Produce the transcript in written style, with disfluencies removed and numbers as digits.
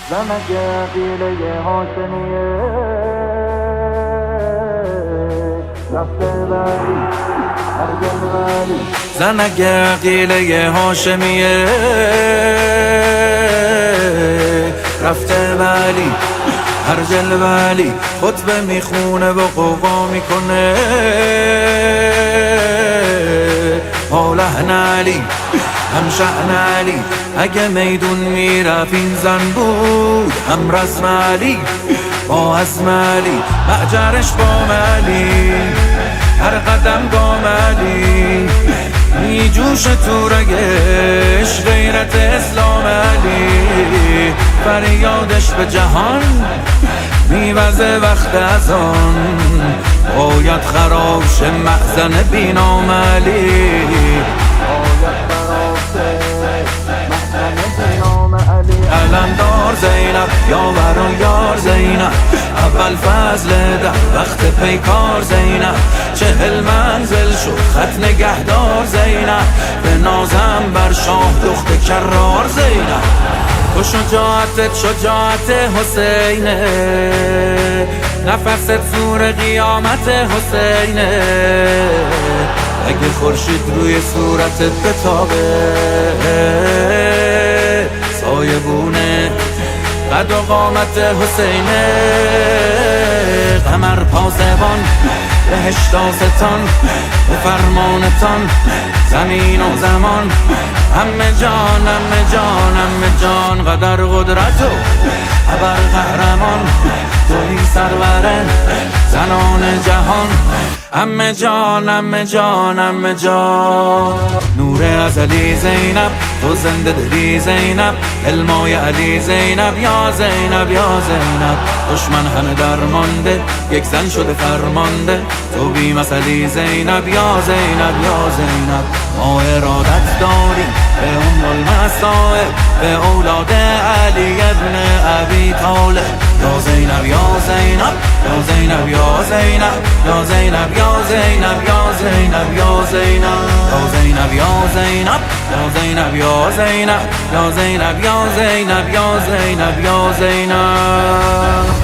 زنک قیله هاشمیه رفته ولی هرگز ولی زنک قیله هاشمیه رفته ولی هرجل ولی خطبه میخونه و قوقا میکنه حالهن علی هم شأن علی اگه میدون میرفت این زن بود هم رزم علی با عزم علی معجرش با علی هر قدم گام علی میجوش تو رگش غیرت اسلام علی فریادش به جهان میوزه وقت از آن باید خراب شه مأذن بینام علی علمدار زینب یاور و یار زینب اول فضل ده وقت پیکار زینب 40 منزل شد خط نگهدار زینب به نازم بر شاه دخت کرار زینب تو شجاعتت شجاعت حسینه نفست زور قیامت حسینه اگه خورشید روی صورتت بتابه سایبونه قد و قامت حسینه قمر پاسبان بهشت آستان به فرمانتان زمین و زمان همه جان همه جان همه جان قدر قدرت و ابر قهرمان توی سروره زنان جهان همه جان همه جان همه جان نور ازلی زینب تو زنده دلی زینب علمای علی زینب یا زینب یا زینب دشمن همه درمانده یک زن شده فرمانده تو بی مثلی زینب یا زینب یا زینب ما ارادت داریم به المصائب به اولاد علی ابن ابی طالب یا زینب یا زینب یا زینب یا زینب یا زینب یا زینب یا زینب یا زینب یا زینب یا زینب یا زینب یا زینب یا زینب یا زینب یا زینب یا زینب